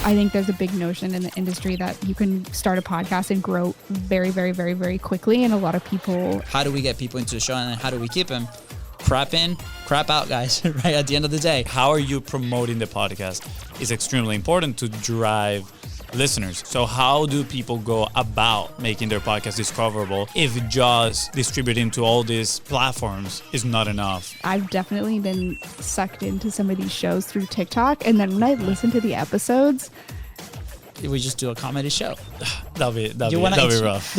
I think there's a big notion in the industry that you can start a podcast and grow very, very, very, very quickly. And a lot of people... How do we get people into the show, and then how do we keep them? Crap in, crap out, guys, right at the end of the day. How are you promoting the podcast is extremely important to drive listeners. So how do people go about making their podcast discoverable if just distributing to all these platforms is not enough? I've definitely been sucked into some of these shows through TikTok. And then when I listen to the episodes... We just do a comedy show. That'll be rough.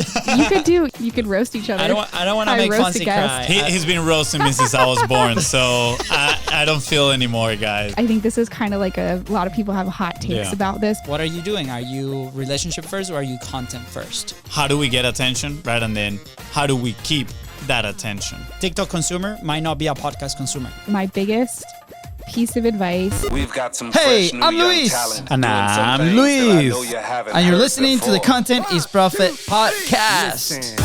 You could roast each other. I don't want to make FONZI cry. He's been roasting me since I was born, so I don't feel anymore, guys. I think this is kind of like a lot of people have hot takes about this. What are you doing? Are you relationship first or are you content first? How do we get attention, right? And then how do we keep that attention? TikTok consumer might not be a podcast consumer. My biggest piece of advice. We've got some hey, fresh I'm new young Luis. talent And doing some I'm things Luis. that I know you haven't And you're heard listening to the before. Content is Profit podcast. Listen.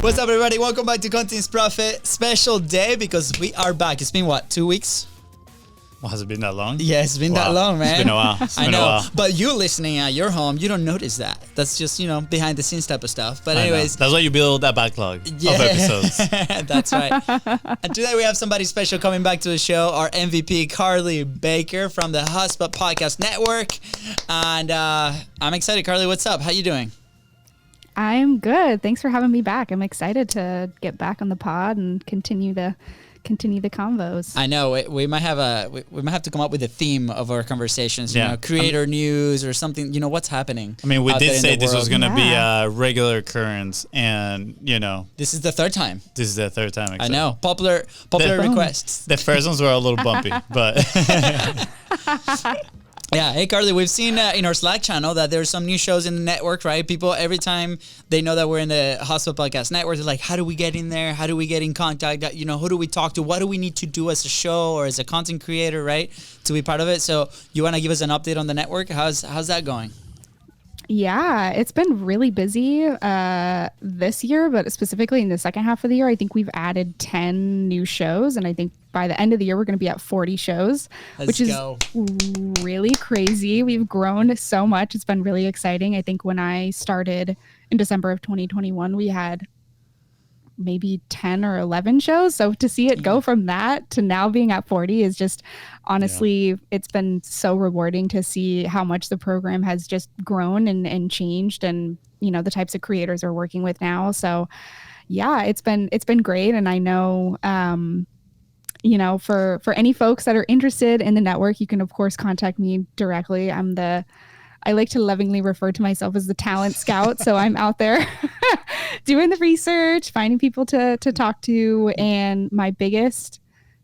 What's up, everybody? Welcome back to Content is Profit. Special day because we are back. It's been what, 2 weeks? Well, has it been that long? Yeah, it's been that long, man. It's been a while. I know. But you listening at your home, you don't notice that. That's just, behind the scenes type of stuff. But anyways. That's why you build that backlog of episodes. That's right. And today we have somebody special coming back to the show, our MVP, Carly Baker from the HUSPA Podcast Network. And I'm excited. Carly, what's up? How you doing? I'm good. Thanks for having me back. I'm excited to get back on the pod and continue the convos. I know we might have to come up with a theme of our conversations. Creator news or something. What's happening. I mean, we did say this was going to be Yeah. a regular occurrence, and this is the third time. this is the third time. I know. Popular requests. The first ones were a little bumpy, but Yeah. Hey, Carly, we've seen in our Slack channel that there's some new shows in the network, right? People, every time they know that we're in the HUSPA Podcast Network, they're like, how do we get in there? How do we get in contact? Who do we talk to? What do we need to do as a show or as a content creator, right? To be part of it. So you want to give us an update on the network? How's that going? Yeah, it's been really busy this year, but specifically in the second half of the year, I think we've added 10 new shows. And I think by the end of the year, we're going to be at 40 shows, which is really crazy. We've grown so much. It's been really exciting. I think when I started in December of 2021, we had maybe 10 or 11 shows. So to see it go from that to now being at 40 is just, honestly, It's been so rewarding to see how much the program has just grown and changed, and the types of creators we're working with now. So yeah, it's been great. And I know for any folks that are interested in the network, you can of course contact me directly. I like to lovingly refer to myself as the talent scout. So I'm out there doing the research, finding people to talk to. And my biggest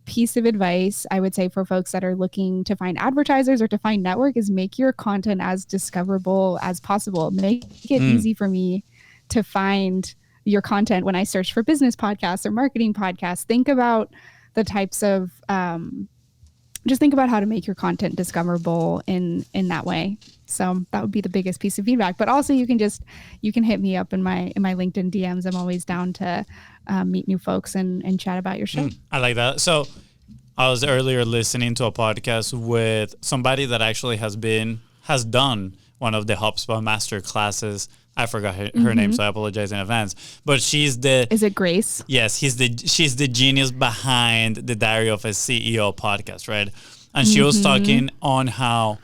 piece of advice, I would say, for folks that are looking to find advertisers or to find network is make your content as discoverable as possible. Make it easy for me to find your content when I search for business podcasts or marketing podcasts. Think about the types of, just think about how to make your content discoverable in that way. So that would be the biggest piece of feedback. But also you can hit me up in my LinkedIn DMs. I'm always down to meet new folks and chat about your show. I like that. So I was earlier listening to a podcast with somebody that actually has done one of the Hubspot master classes. I forgot her name, so I apologize in advance. But is it Grace? Yes, she's the genius behind the Diary of a CEO podcast, right? And she was talking on how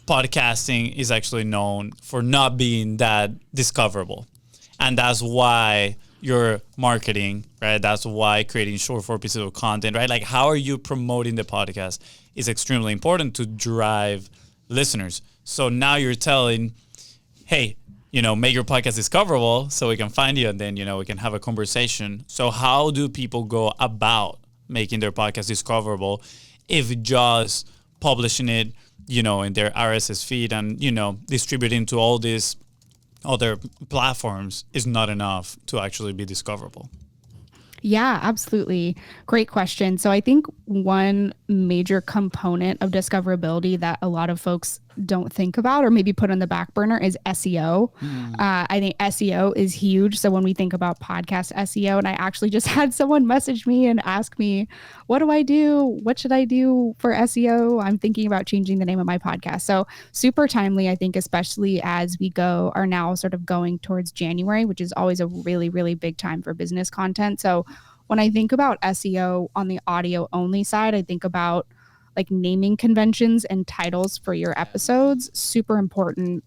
podcasting is actually known for not being that discoverable. And that's why your marketing, right? That's why creating short form pieces of content, right? Like, how are you promoting the podcast is extremely important to drive listeners. So now you're telling, hey, make your podcast discoverable so we can find you, and then, we can have a conversation. So how do people go about making their podcast discoverable if just publishing it, in their RSS feed and, distributing to all these other platforms is not enough to actually be discoverable? Yeah, absolutely. Great question. So I think one major component of discoverability that a lot of folks don't think about or maybe put on the back burner is SEO. I think SEO is huge. So when we think about podcast SEO, and I actually just had someone message me and ask me, what do I do? What should I do for SEO? I'm thinking about changing the name of my podcast. So super timely, I think, especially as we are now sort of going towards January, which is always a really, really big time for business content. So when I think about SEO on the audio only side, I think about like naming conventions and titles for your episodes, super important.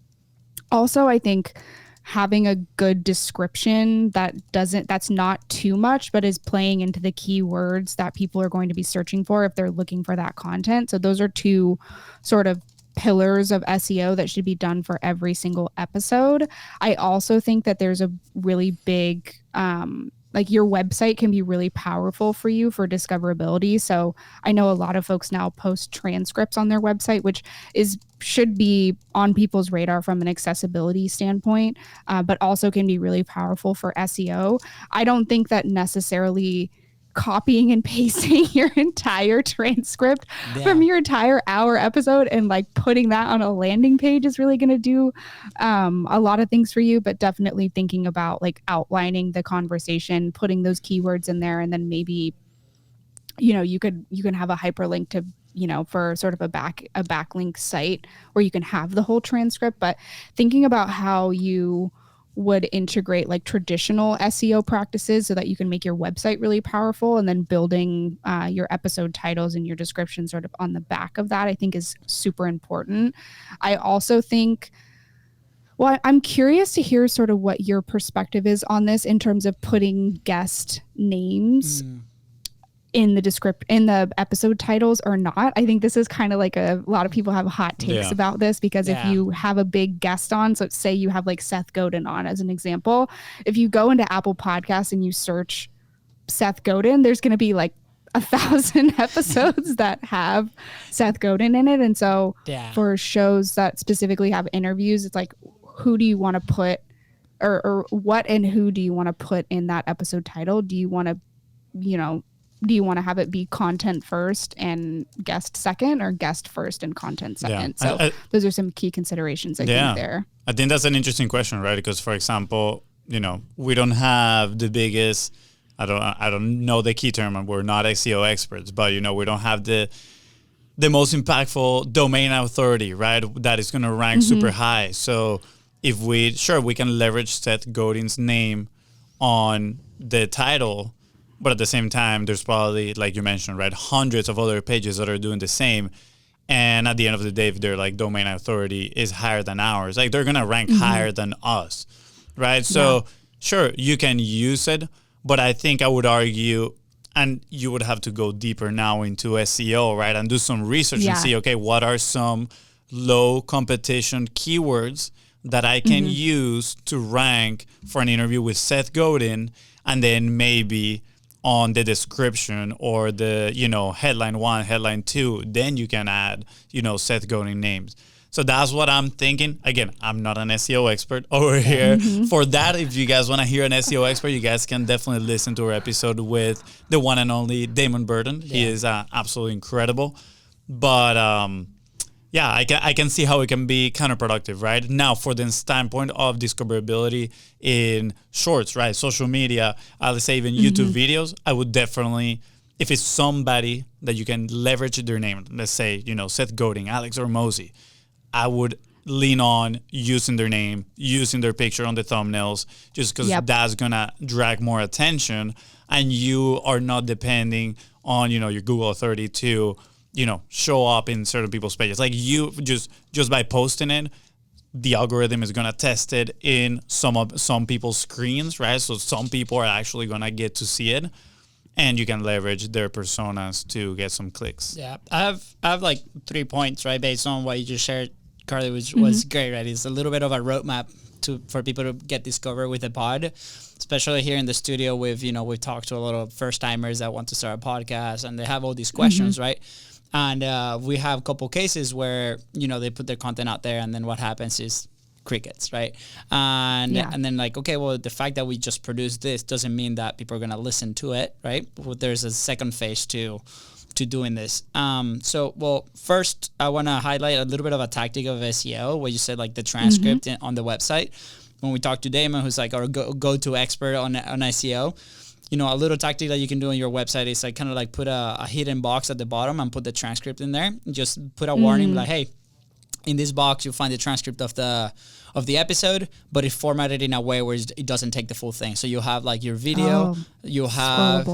Also, I think having a good description that's not too much, but is playing into the keywords that people are going to be searching for if they're looking for that content. So those are two sort of pillars of SEO that should be done for every single episode. I also think that there's a really big, like your website can be really powerful for you for discoverability. So I know a lot of folks now post transcripts on their website, which should be on people's radar from an accessibility standpoint, but also can be really powerful for SEO. I don't think that necessarily copying and pasting your entire transcript from your entire hour episode and like putting that on a landing page is really going to do a lot of things for you, but definitely thinking about like outlining the conversation, putting those keywords in there, and then maybe, you can have a hyperlink to, for sort of a backlink site where you can have the whole transcript, but thinking about how you would integrate like traditional SEO practices so that you can make your website really powerful, and then building your episode titles and your description sort of on the back of that, I think is super important. I also think, well, I'm curious to hear sort of what your perspective is on this in terms of putting guest names in the episode titles or not. I think this is kind of like a lot of people have hot takes about this, because if you have a big guest on, so say you have like Seth Godin on as an example, if you go into Apple Podcasts and you search Seth Godin, there's going to be like 1,000 episodes that have Seth Godin in it. And so for shows that specifically have interviews, it's like, who do you want to put or what and who do you want to put in that episode title? Do you want to, do you want to have it be content first and guest second, or guest first and content second? So those are some key considerations I think there. I think that's an interesting question, right? Because for example, we don't have the biggest, I don't know the key term, and we're not SEO experts, but we don't have the most impactful domain authority, right? That is going to rank super high. So if we can leverage Seth Godin's name on the title, but at the same time, there's probably, like you mentioned, right, hundreds of other pages that are doing the same. And at the end of the day, if their like domain authority is higher than ours, like they're gonna rank higher than us, right? So sure, you can use it, but I think I would argue, and you would have to go deeper now into SEO, right, and do some research and see, okay, what are some low competition keywords that I can use to rank for an interview with Seth Godin, and then maybe on the description or the, headline 1, headline 2, then you can add, Seth Godin names. So that's what I'm thinking. Again, I'm not an SEO expert over here. For that, if you guys want to hear an SEO expert, you guys can definitely listen to our episode with the one and only Damon Burton. He is absolutely incredible. But I can see how it can be counterproductive, right? Now, for the standpoint of discoverability in shorts, right? Social media, let's say even YouTube videos, I would definitely, if it's somebody that you can leverage their name, let's say, Seth Godin, Alex or Mosey, I would lean on using their name, using their picture on the thumbnails, just because that's going to drag more attention, and you are not depending on, your Google authority to show up in certain people's pages. Like you just by posting it, the algorithm is gonna test it in some people's screens, right? So some people are actually gonna get to see it, and you can leverage their personas to get some clicks. Yeah, I have like 3 points, right, based on what you just shared, Carly, which was great, right? It's a little bit of a roadmap for people to get discovered with the pod, especially here in the studio. We've talked to a lot of first timers that want to start a podcast, and they have all these questions, right? And we have a couple cases where, they put their content out there, and then what happens is crickets, right? And then like, okay, well, the fact that we just produced this doesn't mean that people are going to listen to it, right? Well, there's a second phase to to doing this. Well, first I want to highlight a little bit of a tactic of SEO, where you said like the transcript on the website. When we talked to Damon, who's like our go-to expert on SEO, you know, a little tactic that you can do on your website is like kind of like put a hidden box at the bottom and put the transcript in there. Just put a warning like, hey, in this box you'll find the transcript of the episode, but it's formatted in a way where it doesn't take the full thing. So you'll have like your video, you'll have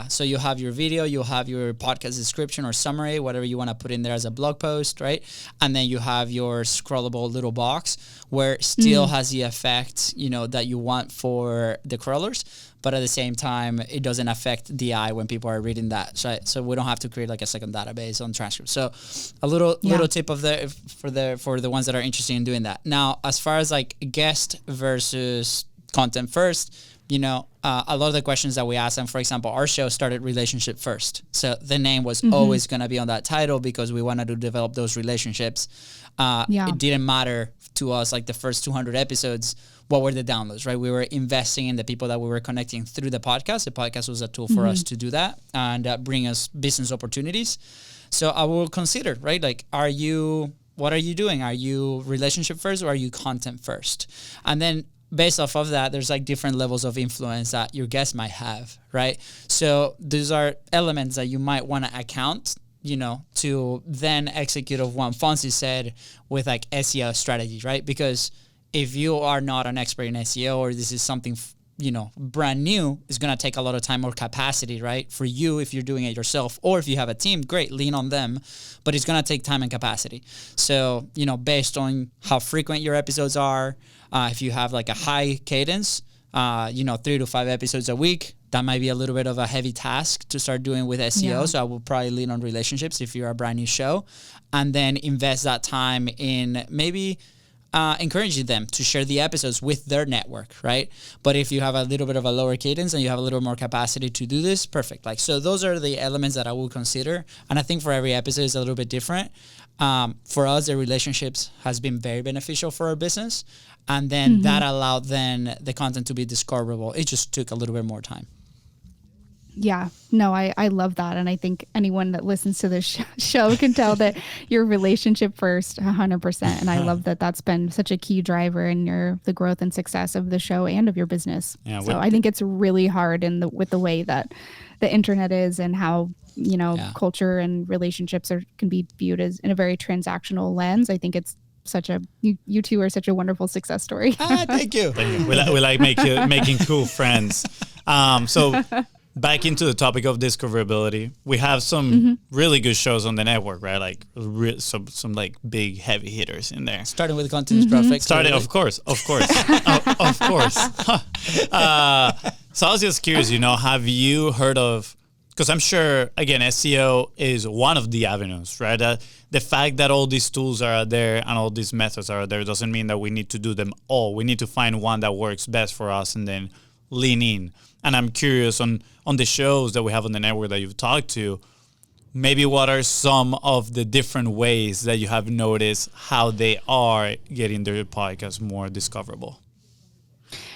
so you'll have your video, you'll have your podcast description or summary, whatever you want to put in there as a blog post, right? And then you have your scrollable little box where it still has the effect, you know, that you want for the crawlers, but at the same time, it doesn't affect the eye when people are reading that. So we don't have to create like a second database on transcripts. So a little tip for the ones that are interested in doing that. Now, as far as like guest versus content first, you know, a lot of the questions that we ask, and for example, our show started relationship first. So the name was always going to be on that title because we wanted to develop those relationships. It didn't matter to us, like the first 200 episodes, what were the downloads, right? We were investing in the people that we were connecting through the podcast. The podcast was a tool for us to do that and bring us business opportunities. So I will consider, right? Like, what are you doing? Are you relationship first or are you content first? And then based off of that, there's like different levels of influence that your guest might have, right? So these are elements that you might want to account, you know, to then execute of what FONZI said with like SEO strategy, right? Because if you are not an expert in SEO or this is something, you know, brand new, it's going to take a lot of time or capacity, right? For you, if you're doing it yourself, or if you have a team, great, lean on them, but it's going to take time and capacity. So, you know, based on how frequent your episodes are, if you have like a high cadence, you know, 3 to 5 episodes a week, that might be a little bit of a heavy task to start doing with SEO. Yeah. So I will probably lean on relationships if you're a brand new show, and then invest that time in maybe encouraging them to share the episodes with their network, right? But if you have a little bit of a lower cadence and you have a little more capacity to do this, perfect. Like, so those are the elements that I will consider. And I think for every episode is a little bit different. For us, the relationships has been very beneficial for our business. And then that allowed then the content to be discoverable. It just took a little bit more time. Yeah, no, I love that. And I think anyone that listens to this show can tell that your relationship first, 100%. And I love that that's been such a key driver in the growth and success of the show and of your business. Yeah, so I think it's really hard with the way that the internet is and how, you know, culture and relationships can be viewed as in a very transactional lens. I think it's you two are such a wonderful success story. Thank you. We like making cool friends. So back into the topic of discoverability, we have some really good shows on the network, right? Like some like big heavy hitters in there. Starting with Content is Perfect. Of course. Of course. So I was just curious, you know, have you heard of, because I'm sure, again, SEO is one of the avenues, right? The fact that all these tools are out there and all these methods are out there doesn't mean that we need to do them all. We need to find one that works best for us and then lean in. And I'm curious on the shows that we have on the network that you've talked to, maybe what are some of the different ways that you have noticed how they are getting their podcast more discoverable?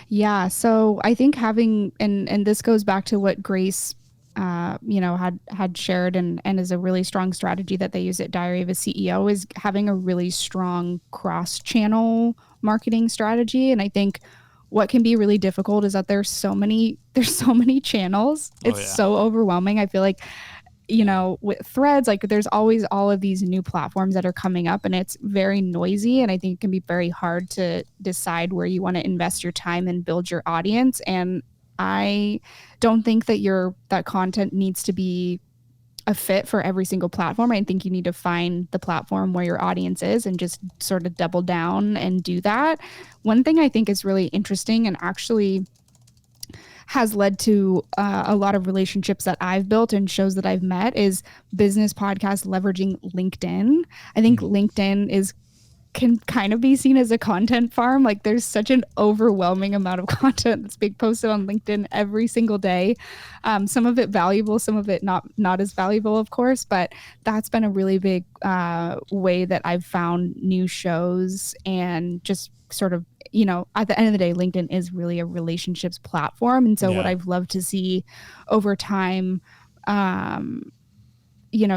Yeah, so I think having, and this goes back to what Grace you know, had shared and is a really strong strategy that they use at Diary of a CEO, is having a really strong cross-channel marketing strategy. And I think what can be really difficult is that there's so many channels. It's so overwhelming. I feel like, you know, with Threads, like there's always all of these new platforms that are coming up and it's very noisy. And I think it can be very hard to decide where you want to invest your time and build your audience. And I don't think that that content needs to be a fit for every single platform. I think you need to find the platform where your audience is and just sort of double down and do that. One thing I think is really interesting and actually has led to a lot of relationships that I've built and shows that I've met is business podcasts leveraging LinkedIn. I think LinkedIn can kind of be seen as a content farm. Like there's such an overwhelming amount of content that's being posted on LinkedIn every single day. Some of it valuable, some of it not as valuable, of course, but that's been a really big way that I've found new shows and just sort of, you know, at the end of the day, LinkedIn is really a relationships platform. And so what I've loved to see over time,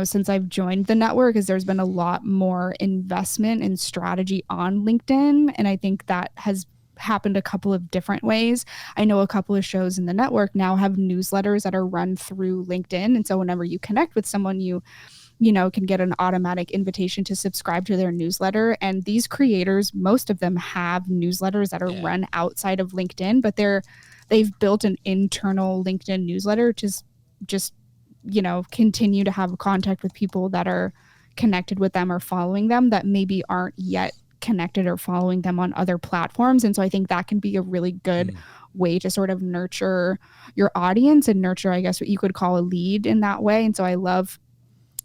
since I've joined the network is there's been a lot more investment and strategy on LinkedIn. And I think that has happened a couple of different ways. I know a couple of shows in the network now have newsletters that are run through LinkedIn. And so whenever you connect with someone, you can get an automatic invitation to subscribe to their newsletter. And these creators, most of them have newsletters that are run outside of LinkedIn, but they've built an internal LinkedIn newsletter to just continue to have contact with people that are connected with them or following them that maybe aren't yet connected or following them on other platforms. And so I think that can be a really good way to sort of nurture your audience and nurture, I guess, what you could call a lead in that way. And so I love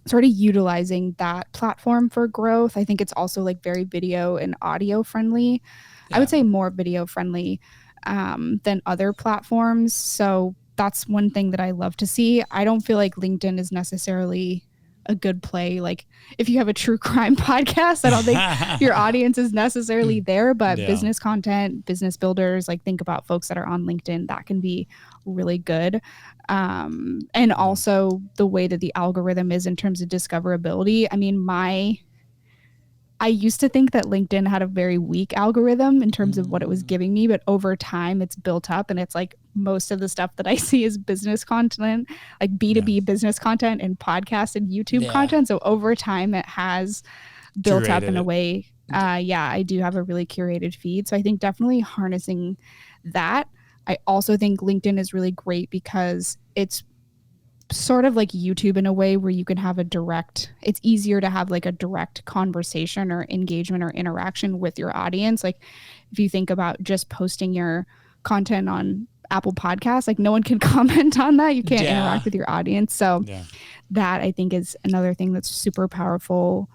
sort of utilizing that platform for growth. I think it's also like very video and audio friendly. I would say more video friendly than other platforms. So that's one thing that I love to see. I don't feel like LinkedIn is necessarily a good play. Like if you have a true crime podcast, I don't think your audience is necessarily there, but business content, business builders, like think about folks that are on LinkedIn, that can be really good. And also the way that the algorithm is in terms of discoverability. I mean, I used to think that LinkedIn had a very weak algorithm in terms of what it was giving me, but over time it's built up, and it's like most of the stuff that I see is business content, like B2B business content and podcast and YouTube content. So over time it has built up in a way. I do have a really curated feed. So I think definitely harnessing that. I also think LinkedIn is really great because it's sort of like YouTube in a way where you can have it's easier to have like a direct conversation or engagement or interaction with your audience. Like if you think about just posting your content on Apple Podcasts, like no one can comment on that. You can't interact with your audience. So that I think is another thing that's super powerful.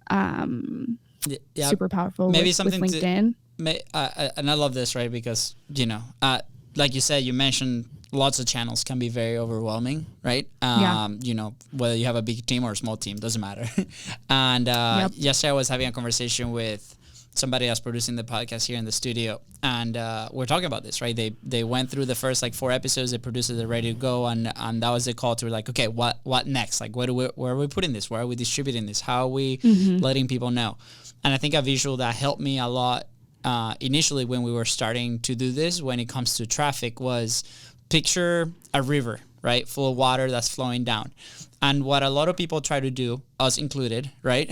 Super powerful. Maybe something with LinkedIn. And I love this, right? Because, like you said, you mentioned lots of channels can be very overwhelming, right? Whether you have a big team or a small team, doesn't matter. And yesterday I was having a conversation with somebody that's producing the podcast here in the studio, and we're talking about this, right? They went through the first 4 episodes, they produced it, they're ready to go, and that was the call to like, okay, what next? Like, where are we putting this? Where are we distributing this? How are we letting people know? And I think a visual that helped me a lot initially when we were starting to do this, when it comes to traffic, was picture a river, right, full of water that's flowing down. And what a lot of people try to do, us included, right,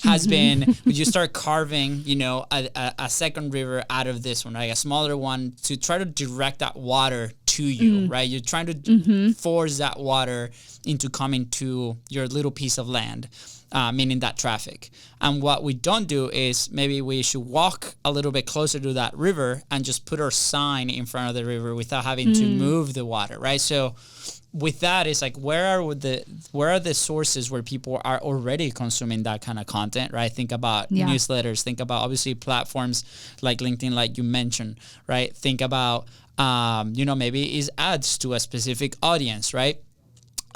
has been you start carving, a second river out of this one, right, a smaller one, to try to direct that water to you, right? You're trying to force that water into coming to your little piece of land. Meaning that traffic. And what we don't do is maybe we should walk a little bit closer to that river and just put our sign in front of the river without having to move the water, right? So with that, it's like, where are the sources where people are already consuming that kind of content, right? Think about newsletters, think about obviously platforms like LinkedIn, like you mentioned, right? Think about, maybe is ads to a specific audience, right?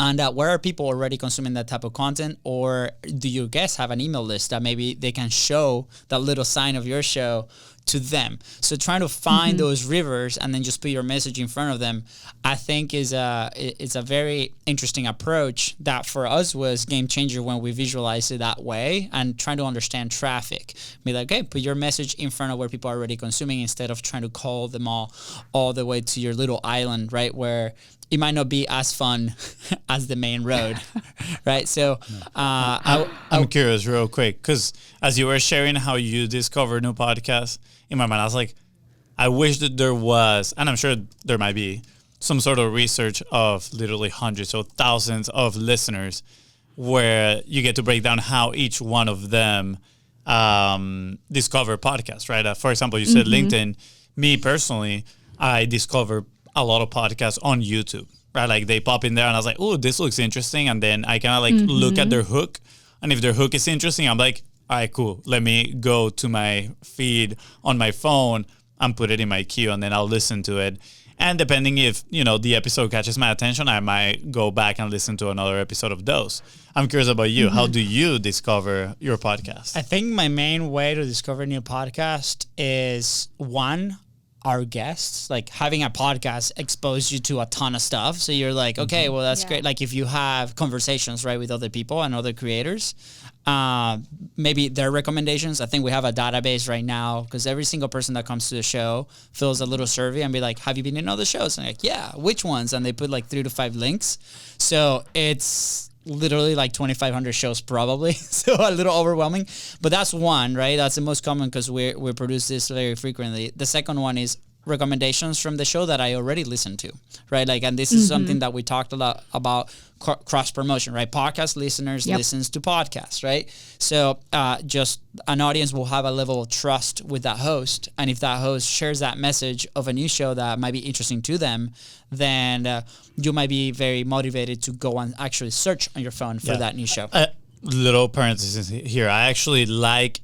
And where are people already consuming that type of content? Or do your guests have an email list that maybe they can show that little sign of your show to them? So trying to find those rivers and then just put your message in front of them, I think is a very interesting approach that for us was game changer when we visualized it that way and trying to understand traffic. Be like, okay, put your message in front of where people are already consuming instead of trying to call them all the way to your little island, right, where it might not be as fun as the main road, right? So I'm curious real quick, because as you were sharing how you discover new podcasts, in my mind, I was like, I wish that there was, and I'm sure there might be, some sort of research of literally hundreds or thousands of listeners where you get to break down how each one of them discover podcasts, right? For example, you said LinkedIn. Me personally, I discover a lot of podcasts on YouTube, right? Like they pop in there and I was like, oh, this looks interesting. And then I kind of look at their hook. And if their hook is interesting, I'm like, all right, cool. Let me go to my feed on my phone and put it in my queue, and then I'll listen to it. And depending if, the episode catches my attention, I might go back and listen to another episode of those. I'm curious about you. How do you discover your podcast? I think my main way to discover a new podcast is, one, our guests. Like having a podcast exposed you to a ton of stuff. So you're like, okay, well, that's great. Like if you have conversations, right, with other people and other creators, maybe their recommendations. I think we have a database right now because every single person that comes to the show fills a little survey and be like, have you been in other shows? And I'm like, yeah, which ones? And they put like 3 to 5 links. So it's literally like 2,500 shows probably. So a little overwhelming, but that's one, right? That's the most common because we produce this very frequently. The second one is recommendations from the show that I already listened to, right? Like, and this is something that we talked a lot about, cross promotion, right? Podcast listeners listens to podcasts, right? So just an audience will have a level of trust with that host, and if that host shares that message of a new show that might be interesting to them, then you might be very motivated to go and actually search on your phone for that new show. Little parenthesis here. I actually like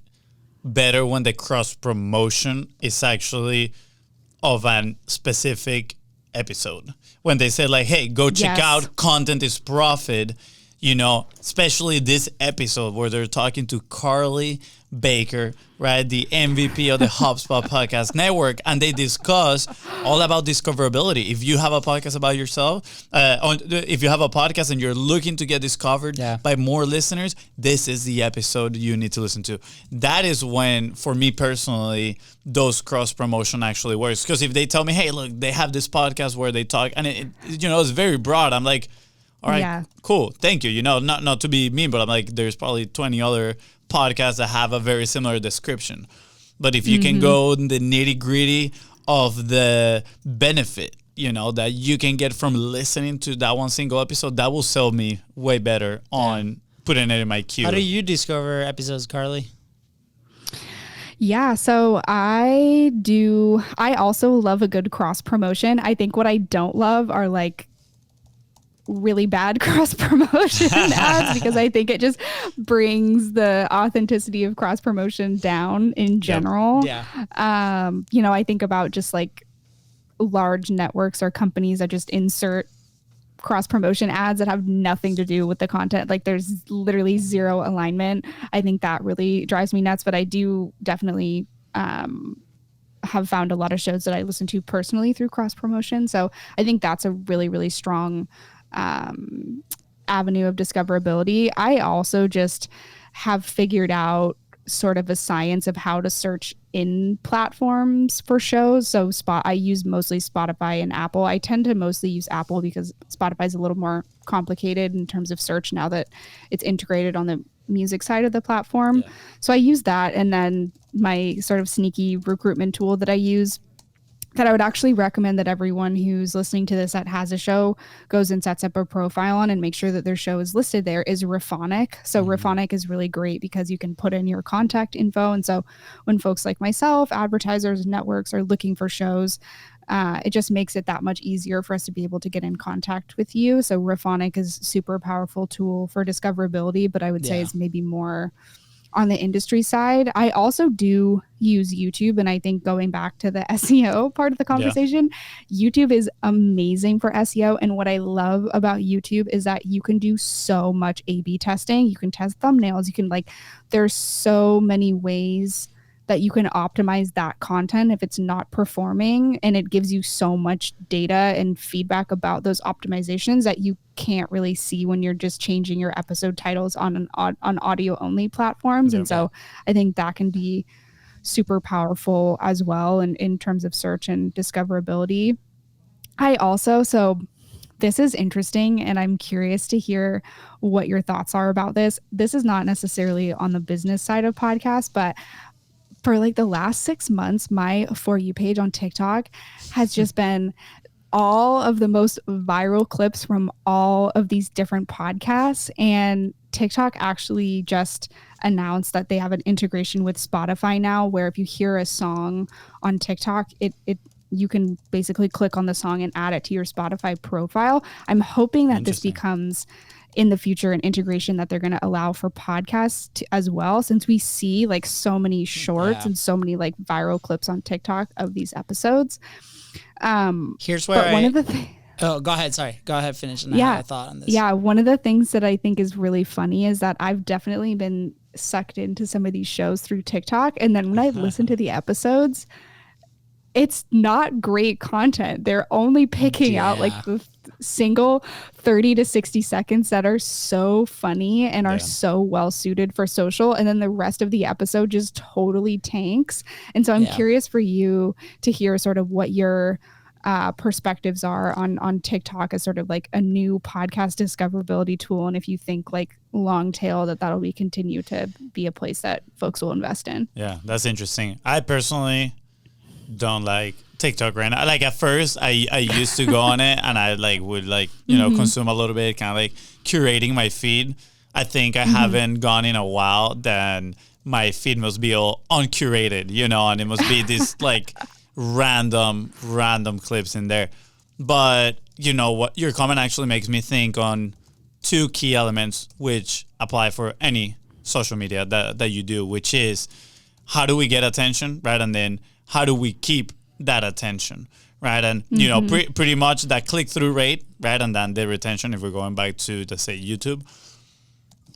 better when the cross promotion is actually of a specific episode. When they say like, hey, go check out Content is Profit, you know, especially this episode where they're talking to Carly Baker, right, the MVP of the HubSpot Podcast Network, and they discuss all about discoverability. If you have a podcast about yourself, if you have a podcast and you're looking to get discovered by more listeners, this is the episode you need to listen to. That is when, for me personally, those cross promotion actually works. Because if they tell me, hey, look, they have this podcast where they talk, and it you know, it's very broad. I'm like, all right, cool, thank you. You know, not to be mean, but I'm like, there's probably 20 other podcasts that have a very similar description. But if you can go in the nitty gritty of the benefit, you know, that you can get from listening to that one single episode, that will sell me way better on putting it in my queue. How do you discover episodes, Carly? Yeah, so I also love a good cross promotion. I think what I don't love are like really bad cross promotion ads, because I think it just brings the authenticity of cross promotion down in general. You know, I think about just like large networks or companies that just insert cross promotion ads that have nothing to do with the content. Like there's literally zero alignment. I think that really drives me nuts, but I do definitely have found a lot of shows that I listen to personally through cross promotion. So I think that's a really, really strong avenue of discoverability. I also just have figured out sort of a science of how to search in platforms for shows. So I use mostly Spotify and Apple. I tend to mostly use Apple because Spotify is a little more complicated in terms of search now that it's integrated on the music side of the platform. So I use that. And then my sort of sneaky recruitment tool that I use, that I would actually recommend that everyone who's listening to this that has a show goes and sets up a profile on and make sure that their show is listed there, is Raphonic. So Raphonic is really great because you can put in your contact info. And so when folks like myself, advertisers, networks are looking for shows, it just makes it that much easier for us to be able to get in contact with you. So Raphonic is a super powerful tool for discoverability, but I would say it's maybe more on the industry side. I also do use YouTube, and I think going back to the SEO part of the conversation, YouTube is amazing for SEO. And what I love about YouTube is that you can do so much A/B testing. You can test thumbnails. You can there's so many ways that you can optimize that content if it's not performing, and it gives you so much data and feedback about those optimizations that you can't really see when you're just changing your episode titles on audio only platforms. And so I think that can be super powerful as well in terms of search and discoverability. So this is interesting, and I'm curious to hear what your thoughts are about this. This is not necessarily on the business side of podcasts, but for the last 6 months, my For You page on TikTok has just been all of the most viral clips from all of these different podcasts. And TikTok actually just announced that they have an integration with Spotify now, where if you hear a song on TikTok, you can basically click on the song and add it to your Spotify profile. I'm hoping that this becomes in the future an integration that they're going to allow for podcasts as well, since we see so many shorts and so many viral clips on TikTok of these episodes. Here's where one of the oh, go ahead. Sorry. Go ahead. Finish. And I have a thought on this. Yeah. One of the things that I think is really funny is that I've definitely been sucked into some of these shows through TikTok. And then when I listen to the episodes, it's not great content. They're only picking out like the single 30 to 60 seconds that are so funny and are so well suited for social. And then the rest of the episode just totally tanks. And so I'm curious for you to hear sort of what your perspectives are on TikTok as sort of like a new podcast discoverability tool. And if you think like long tail that'll be continue to be a place that folks will invest in. Yeah, that's interesting. I personally don't like TikTok right now. Like at first I used to go on it and I like would like, you know, consume a little bit, kind of like curating my feed. I think I haven't gone in a while, then my feed must be all uncurated, you know, and it must be this like random clips in there. But you know what, your comment actually makes me think on two key elements which apply for any social media that you do, which is how do we get attention, right? And then how do we keep that attention, right? And, you know, pretty much that click-through rate, right? And then the retention, if we're going back to, let's say, YouTube.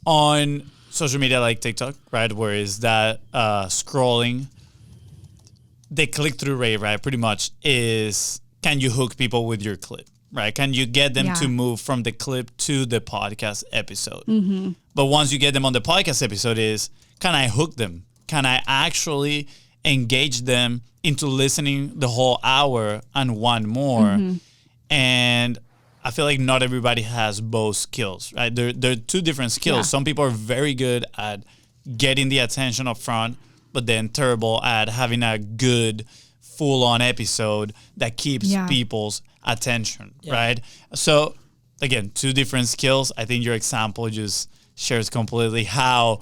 On social media like TikTok, right, where is that scrolling, the click-through rate, right, pretty much is, can you hook people with your clip, right? Can you get them to move from the clip to the podcast episode? But once you get them on the podcast episode is, can I hook them? Can I actually engage them into listening the whole hour and want more? And I feel like not everybody has both skills, right? They're two different skills. Some people are very good at getting the attention up front, but then terrible at having a good full-on episode that keeps people's attention, right? So again, two different skills. I think your example just shares completely how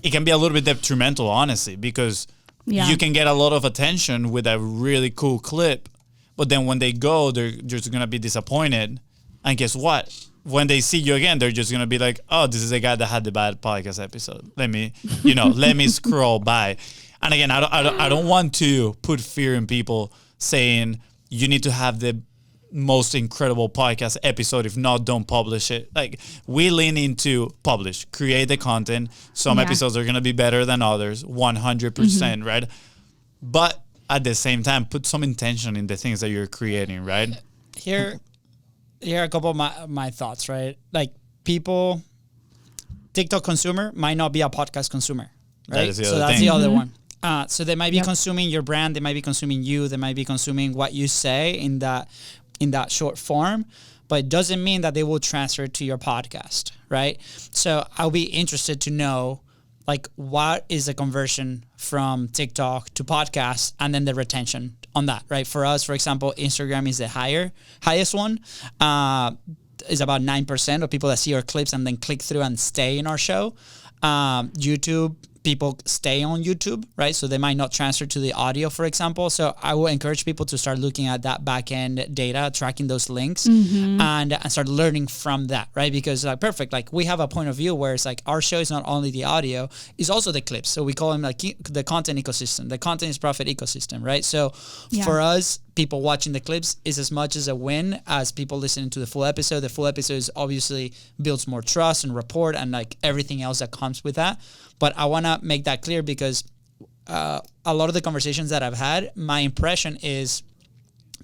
it can be a little bit detrimental, honestly, because you can get a lot of attention with a really cool clip, but then when they go, they're just going to be disappointed. And guess what? When they see you again, they're just going to be like, oh, this is a guy that had the bad podcast episode. Let me scroll by. And again, I don't want to put fear in people saying you need to have the most incredible podcast episode. If not, don't publish it. Like, we lean into publish, create the content. Some episodes are going to be better than others, 100%, right? But at the same time, put some intention in the things that you're creating, right? Here are a couple of my thoughts, right? Like, people, TikTok consumer might not be a podcast consumer, right? That's the other one. So they might be consuming your brand, they might be consuming you, they might be consuming what you say in that short form, but it doesn't mean that they will transfer to your podcast, right? So I'll be interested to know, like, what is the conversion from TikTok to podcast, and then the retention on that, right? For us, for example, Instagram is the highest one. Is about 9% of people that see our clips and then click through and stay in our show. YouTube, people stay on YouTube, right? So they might not transfer to the audio, for example. So I will encourage people to start looking at that back-end data, tracking those links, and start learning from that, right? Because like, perfect, like we have a point of view where it's like our show is not only the audio, it's also the clips. So we call them like the content ecosystem. The content is profit ecosystem, right? So for us, people watching the clips is as much as a win as people listening to the full episode. The full episode is obviously builds more trust and rapport and like everything else that comes with that. But I want to make that clear because a lot of the conversations that I've had, my impression is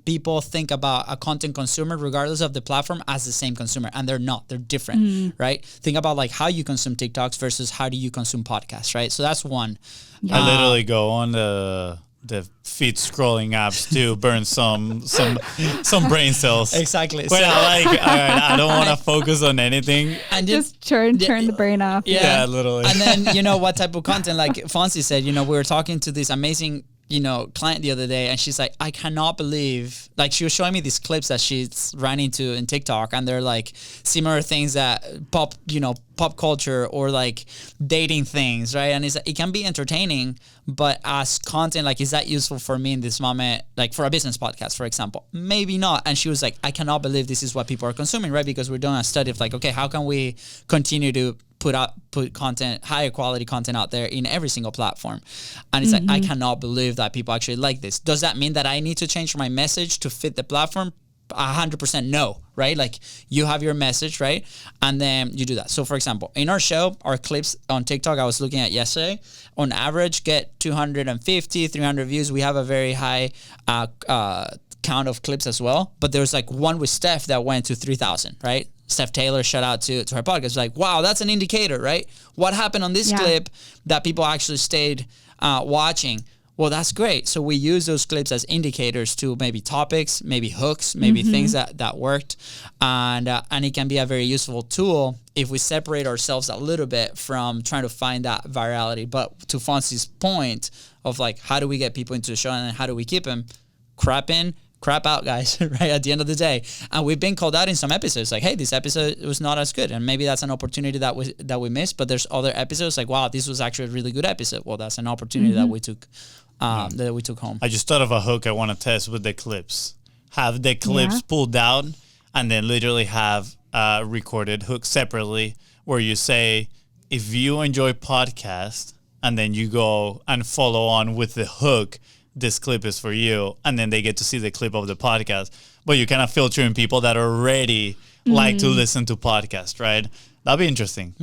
people think about a content consumer, regardless of the platform, as the same consumer, and they're not. They're different, right? Think about like how you consume TikToks versus how do you consume podcasts, right? So that's one. I literally go on the feed scrolling apps to burn some brain cells. Exactly. When I like, all right, I don't want to focus on anything. And just turn the brain off. Yeah, literally. And then, you know, what type of content, like FONZI said, you know, we were talking to this amazing, you know, client the other day, and she's like, I cannot believe, like, she was showing me these clips that she's ran into in TikTok, and they're like similar things that pop culture or like dating things, right? And it can be entertaining, but as content, like, is that useful for me in this moment? Like for a business podcast, for example, maybe not. And she was like, I cannot believe this is what people are consuming, right? Because we're doing a study of like, okay, how can we continue to put content, higher quality content out there in every single platform? And it's like, I cannot believe that people actually like this. Does that mean that I need to change my message to fit the platform? 100% no, right? Like you have your message, right? And then you do that. So for example, in our show, our clips on TikTok, I was looking at yesterday, on average get 250, 300 views. We have a very high count of clips as well. But there's like one with Steph that went to 3,000, right? Steph Taylor, shout out to her podcast. Like, wow, that's an indicator, right? What happened on this clip that people actually stayed watching? Well, that's great. So we use those clips as indicators to maybe topics, maybe hooks, maybe things that worked. And it can be a very useful tool if we separate ourselves a little bit from trying to find that virality. But to Fonzi's point of like, how do we get people into the show and how do we keep them? Crap in, crap out, guys, right? At the end of the day. And we've been called out in some episodes like, hey, this episode was not as good. And maybe that's an opportunity that we missed, but there's other episodes like, wow, this was actually a really good episode. Well, that's an opportunity that we took home. I just thought of a hook I want to test with the clips. Have the clips pulled out and then literally have a recorded hook separately where you say, if you enjoy podcast, and then you go and follow on with the hook, this clip is for you, and then they get to see the clip of the podcast. But you kind of filtering people that already like to listen to podcasts, right? That'd be interesting.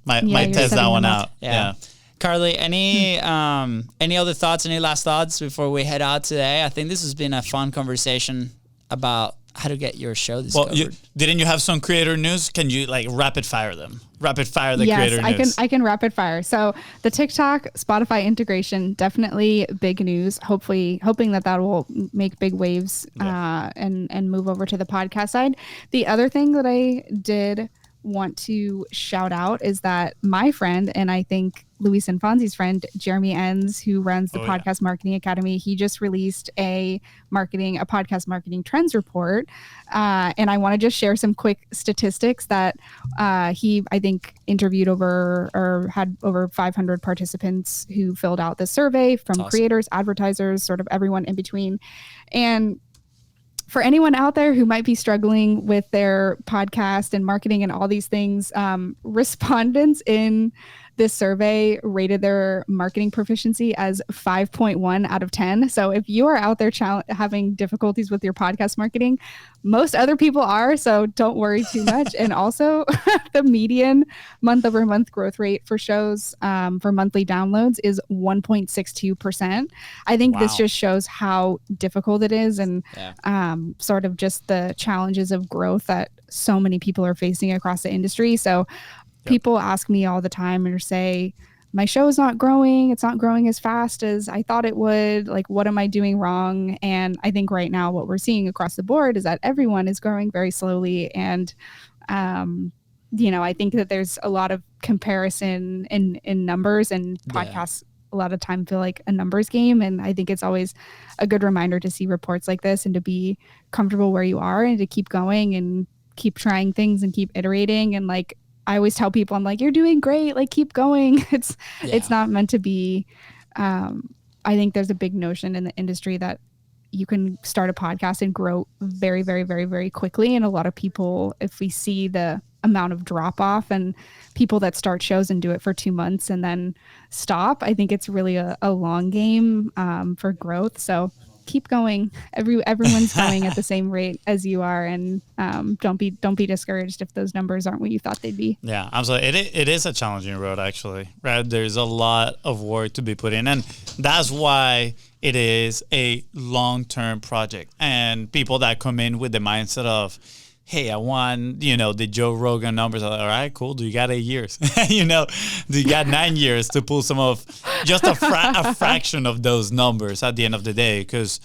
Might test that one out. Yeah. Carly, any other thoughts, any last thoughts before we head out today? I think this has been a fun conversation about how to get your show discovered. Well, didn't you have some creator news? Can you like rapid fire them? Rapid fire the creator news. Yes, I can rapid fire. So the TikTok Spotify integration, definitely big news. Hoping that will make big waves and move over to the podcast side. The other thing that I did want to shout out is that my friend, and I think Luis and Fonzi's friend, Jeremy Enns, who runs the Podcast Marketing Academy, he just released a podcast marketing trends report. And I want to just share some quick statistics that he, I think, interviewed had over 500 participants who filled out the survey from creators, advertisers, sort of everyone in between. And for anyone out there who might be struggling with their podcast and marketing and all these things, respondents in this survey rated their marketing proficiency as 5.1 out of 10. So if you are out there having difficulties with your podcast marketing, most other people are, so don't worry too much. And also the median month-over-month growth rate for shows for monthly downloads is 1.62%. I think this just shows how difficult it is and sort of just the challenges of growth that so many people are facing across the industry. So people ask me all the time and say, my show is not growing. It's not growing as fast as I thought it would. Like, what am I doing wrong? And I think right now what we're seeing across the board is that everyone is growing very slowly. And, I think that there's a lot of comparison in numbers, and podcasts a lot of time feel like a numbers game. And I think it's always a good reminder to see reports like this and to be comfortable where you are and to keep going and keep trying things and keep iterating. And like, I always tell people, I'm like, you're doing great. Like, keep going. It's not meant to be. I think there's a big notion in the industry that you can start a podcast and grow very, very, very, very quickly. And a lot of people, if we see the amount of drop off and people that start shows and do it for 2 months and then stop, I think it's really a long game for growth. So keep going. Everyone's going at the same rate as you are, and don't be discouraged if those numbers aren't what you thought they'd be. Yeah, absolutely. It is a challenging road, actually. Right, there's a lot of work to be put in, and that's why it is a long-term project. And people that come in with the mindset of, hey, I want, the Joe Rogan numbers. All right, cool. Do you got 8 years? Do you got 9 years to pull some of just a fraction of those numbers at the end of the day? Because,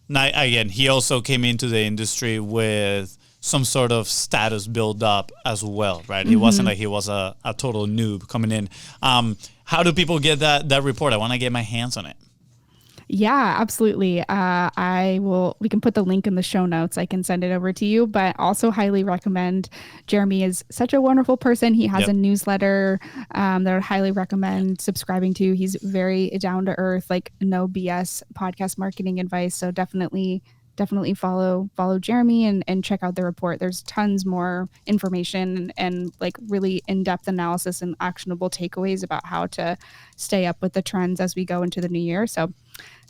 again, he also came into the industry with some sort of status build up as well, right? It wasn't like he was a total noob coming in. How do people get that report? I want to get my hands on it. Yeah, absolutely. We can put the link in the show notes. I can send it over to you, but also highly recommend. Jeremy is such a wonderful person. He has a newsletter that I highly recommend subscribing to. He's very down to earth, like no BS podcast marketing advice. So definitely definitely follow Jeremy and check out the report. There's tons more information and like really in-depth analysis and actionable takeaways about how to stay up with the trends as we go into the new year. So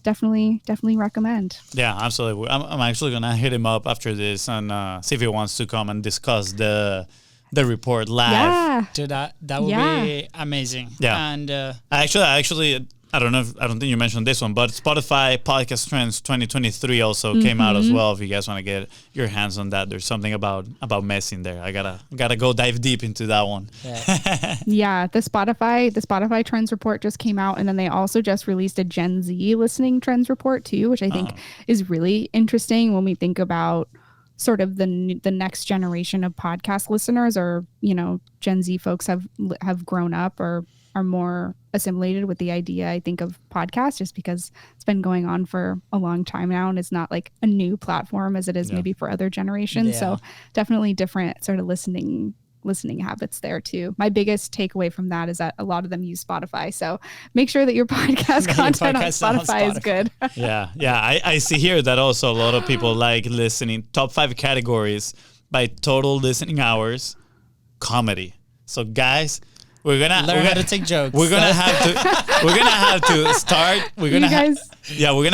definitely recommend. Yeah, absolutely. I'm actually gonna hit him up after this and see if he wants to come and discuss the report live. Yeah. Dude, that would be amazing. Yeah. And Actually, I don't think you mentioned this one, but Spotify Podcast Trends 2023 also came out as well. If you guys want to get your hands on that, there's something about messing there. I gotta go dive deep into that one. Yeah, the Spotify Trends report just came out, and then they also just released a Gen Z listening trends report too, which I think is really interesting when we think about sort of the next generation of podcast listeners, or Gen Z folks have grown up or are more assimilated with the idea, I think, of podcasts, just because it's been going on for a long time now and it's not like a new platform as it is maybe for other generations. So definitely different sort of listening habits there too. My biggest takeaway from that is that a lot of them use Spotify. So make sure that your podcast content on Spotify is good. Yeah. I see here that also a lot of people like listening. Top 5 categories by total listening hours, comedy. So guys, we're gonna learn how to take jokes. We're gonna have to start. We're gonna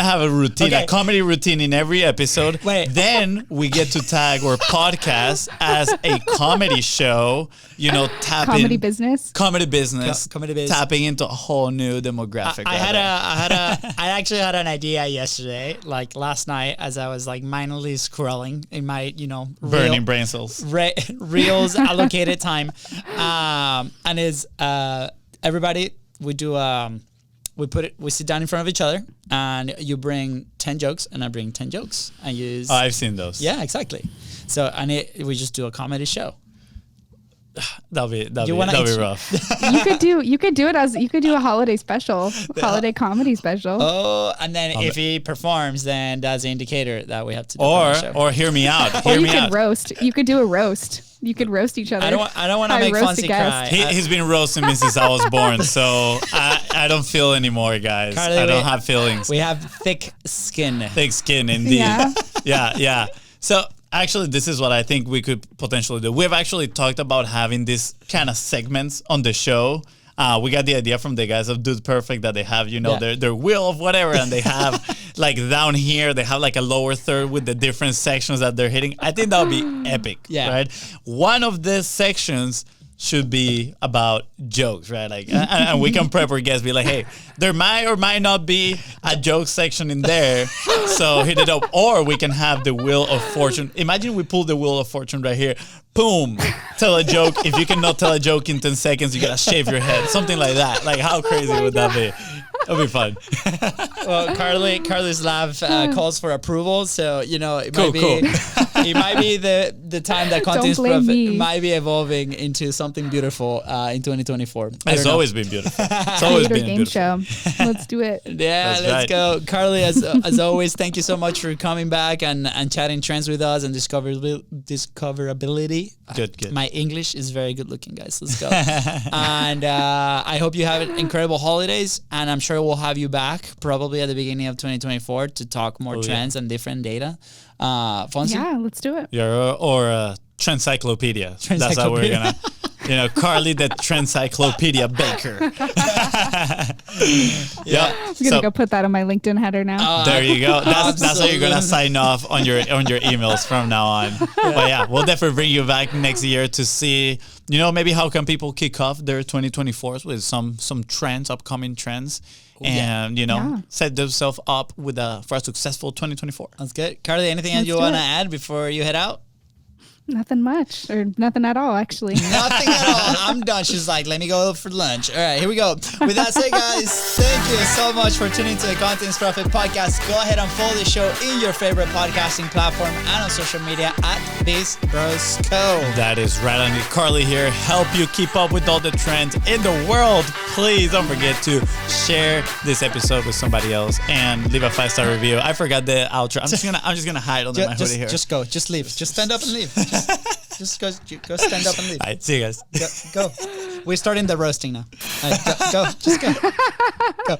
have a routine, a comedy routine in every episode. Wait. Then we get to tag our podcast as a comedy show. Comedy business, tapping into a whole new demographic. I actually had an idea yesterday, like last night, as I was like mindlessly scrolling in my burning brain cells reels allocated time, and is everybody we do we sit down in front of each other and you bring 10 jokes and I bring 10 jokes and use. I've seen those. Yeah, exactly. So we just do a comedy show. That'll be rough. You could do a holiday special, holiday comedy special. Oh, and then if he performs, then that's the indicator that we have to do or hear me out. Or you could roast. You could do a roast. You could roast each other. I don't want to make FONZI cry. He's been roasting me since I was born, so I don't feel anymore, guys. Carly, I don't have feelings. We have thick skin. Thick skin, indeed. Yeah. Yeah. So actually, this is what I think we could potentially do. We've actually talked about having these kind of segments on the show. We got the idea from the guys of Dude Perfect that they have, their wheel of whatever, and they have like down here, they have like a lower third with the different sections that they're hitting. I think that would be epic, right? One of these sections should be about jokes, right? Like, and we can prep our guests, be like, hey, there might or might not be a joke section in there, so hit it up. Or we can have the Wheel of Fortune. Imagine we pull the Wheel of Fortune right here. Boom, tell a joke. If you cannot tell a joke in 10 seconds, you gotta shave your head. Something like that. Like, how crazy would that be? It'll be fun. Well, Carly's laugh calls for approval, so it might be the time that Content Profit might be evolving into something beautiful in 2024. It's always been beautiful. It's always been game beautiful. Show. Let's do it. Yeah, let's go. Carly, as always, thank you so much for coming back and chatting trends with us and discoverability. Good. My English is very good looking, guys. Let's go. And I hope you have incredible holidays, and I'm sure we'll have you back probably at the beginning of 2024 to talk more trends and different data. FONZI? Yeah, let's do it. Yeah, or Trendcyclopedia. That's how we're gonna, Carly the Trendcyclopedia Baker. I'm gonna go put that on my LinkedIn header now. There you go. That's how you're gonna sign off on your emails from now on. But yeah, we'll definitely bring you back next year to see, maybe how can people kick off their 2024s with some trends, upcoming trends. And set themselves up for a successful 2024. That's good. Carly, anything else you want to add before you head out? Nothing much, or nothing at all, actually. Nothing at all. I'm done. She's like, let me go for lunch. All right, here we go. With that said, guys, thank you so much for tuning into the Content Profit Podcast. Go ahead and follow the show in your favorite podcasting platform and on social media at BIZBROS Co. That is right on it. Carly here, help you keep up with all the trends in the world. Please don't forget to share this episode with somebody else and leave a 5-star review. I forgot the outro. I'm just gonna hide under my hoodie here. Just go. Just leave. Just stand up and leave. Just go stand up and leave. All right, see you guys. Go. We're starting the roasting now. All right, go. Just go. Go.